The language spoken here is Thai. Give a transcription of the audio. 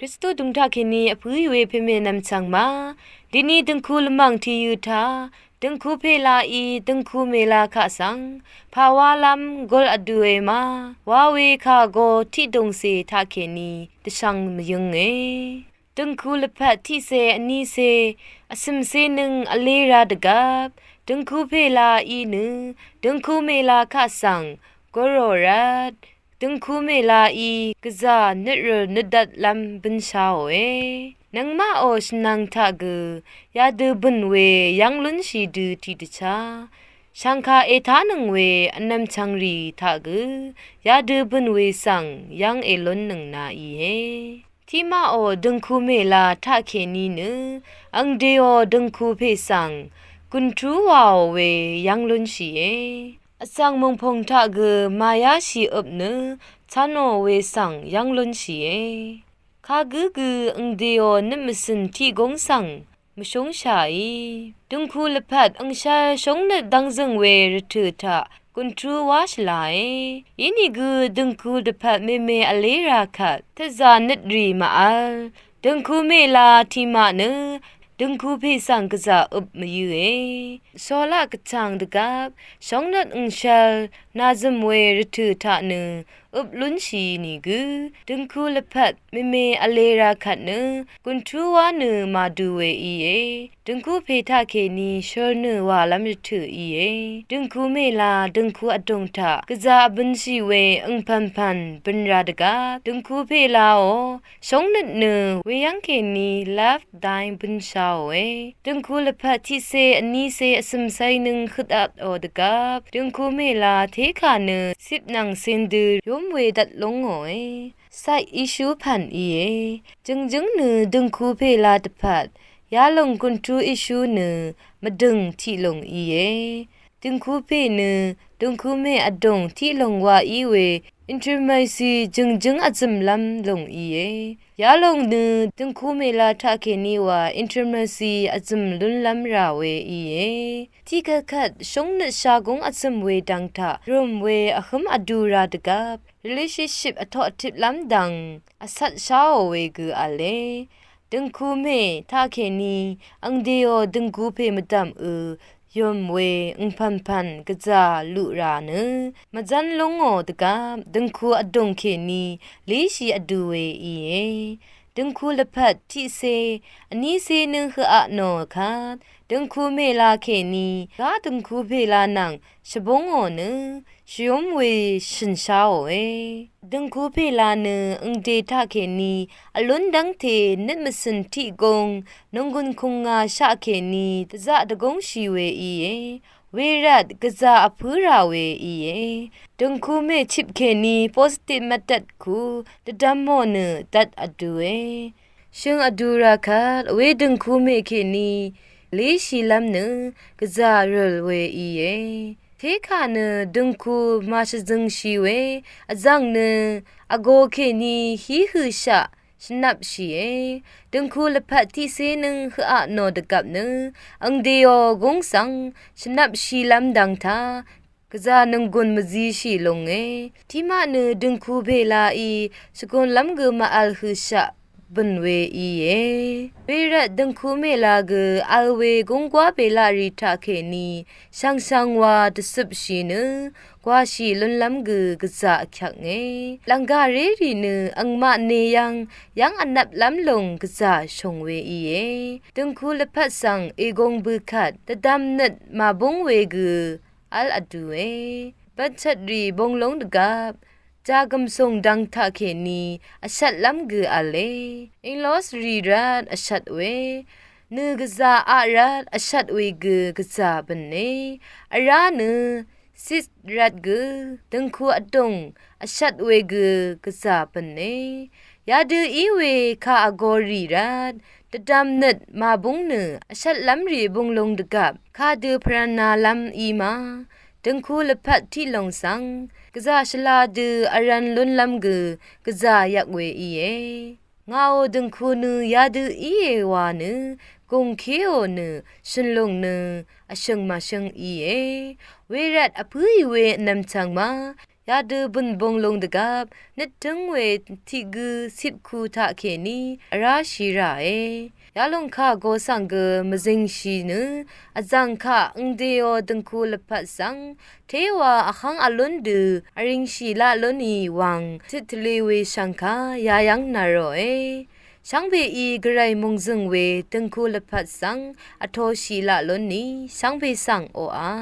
คริสโตดุงทาเคนีอพุยเวเพเมนำจังมาดินีดึงคูลมังที่ยูทาดึงคูเพลาอีดึงคูเมลาคะสังภาวาลัมกอลอดูเอมาวาเวคาโกที่ดงเซทาเคนีตะชังมยงเอดึงคูลพัดที่เซอันนี้เซอสมเซนึงอเลราดกับดึงคูเพลาอีนึดึงคูเมลาคะสังกอโรรัดดึงคูเมลาอีกะซาเนรนดัดลัมบันชาโอนังมาโอชนังทะกยาดบันเวยังลุนชีดูติดชาชังคาเอทานังเวอันนำชังรีทะกยาดบันเวสังยังเอลุนนังนาอีเฮที่มาโอดึงคูเมลาทะเคนีเนอังเดโอดึงคูเพสังกุนทรูวาเวยังลุนชีเออสังมงพงทะกมายาชีอบเนชะโนเวสังยังลุนชีเอคากึกอังเดียวนึมสินที่กงสังมชงชายดึงคูลพัดอังชาชงนดังซึงเวรถือทะกุนทรูวาชลายยินีกดึงคูลพัดเมอเลราคัดทะจานิดรีมาอัลดึงคูเมลาที่มาเนดึงคูเพสังกะซาอุบมยูเอโซลากะจังดกับชงนัดอุงชลนาซึมเวรถือทะเนอุบลุนชีนีดึงคูลพัดเมอเลราคัดเนกุนทรูวาเนมาดูเวอีเอดึงคูเพทะเคนีชอเนวาลัมถืออีเอดึงคูเมลาดึงคูอดงทะกะซาบันชีเวอุงพันพันบันราดกะดึงคูเพลาโอชงนัดเนเวยังเคนีลาฟไดบันชาเวดึงคูลพัดที่เซอันนี้เซอสมไซนึงขุดอัดโอดกับดึงคูเมลาเทคาเนสิบนังเซนดือยมเวดัดลงโอยไซอิชูพันอีเอจึงเนดึงคูเพลาตพัดยาลงกุนทรูอิชูเนมาดึงที่ลงอีเอดึงคูเพเนดึงคูเมอดงที่ลงว่าอีเวอินทรไมซีจึงอัจมลำลงอีเอยาลงเนดึงคูเมลาทาเคนีว่าอินทรไมซีอัจมลุนลำราเวอีเอที่กะขัดชงนชากงอัจมเวดังทะรวมเวอคมอดูราดกับ relationship อทอทิบลำดังอสัตชาเวกอเลดึงคูเมทาเคนีอังเดียวดึงคูเพมดัมยมเวอุงพันกะจาลุราเนมาจันลงโอตกะดึงคูอดงเคนีลีชีอดูเวอีเอดึงคูละพัดที่เซอันนี้เซนึงคืออะโนค่ะดึงคูเมลาเคนีกาดึงคูเพลานังชบงโอเนชยมเวชินชาโอเอดึงคูเพลาเนอุงเดทาเคนีอลุนดังเทนิมสินที่กงนงกุนคงงาชาเคนีตะจะดะกงชีเวอีเอเวรัดกะจาอพูราเวอีเอดึงคูเมชิบเคนีโพสิทีฟเมธอดคูตะดัมโมเนตัดอดูเอชิงอดูราคาเวดึงคูเมเคนีเลชีลัมเนกะจารลเวอีเอเทคาเนดึงคูมาชจึงชีเวอจังเนอโกเคนีฮีฮือชะสนับชีเอดึงคูละพัดที่เซนึงคืออะโนดกับเนอังเดียกงสังสนับชีลัมดังทากะจานึงกุนมจีชีลงเอที่มาเนดึงคูเบลาอีสกุนลัมกมาอัลฮือชะบันเวอีเอเวรดึงคูเมลากอัลเวกงกว่าเบลาริทาเคนีช่างวาดสุบชีเนกว่าชีลุนลัมกะจาคักเงลังกาเรรีเนอังมาเนยังอันนับลัมลงกะจาชงเวอีเอดึงคูละพัดสังเอกงบึคัดตะดัมนัดมาบงเวกอัลอดูเอปัจฉัดรีบงลงดกับจากำทรงดังทาเคนีอชัดล้ำกืออะเลอินลอสรีรัดอชัดเวนึกษาอารัดอชัดเวกือกษาบันเนอารานึซิสรัดกือดึงคูอดงอชัดเวกือกษาบันเนยาดูอีเวคาอโกรีรัดตะดำนัดมาบุงเนอชัดล้ำรีบุงลงดกับคาดูพรนาล้ำอีมาดึงคูละพัดที่ลงสังกะจาชลาดูอารันลุนลำกือกะจายักเวอีเองาโอดึงคูนึยาดูอีเอวานึกงเคโอนึชินลงนึอชงมาชงอีเอเวรัดอพุยเวนำจังมาย yadøบุญบงลงดกับนึดถึงเวทิกสิบคูทะเคนีราชีราเอยาลงค่าโกสังเกมจิงชีนึอาจังค่าเดียวดึงคูลพัดสังเทวาอคังอลุนดูอริงชีละลนีวังทิทลีเวชังคายายังนารอช่างเบอีกระไรมงจึงเวดึงคูลพัดสังอโทชีละลนีช่างเบสังโออา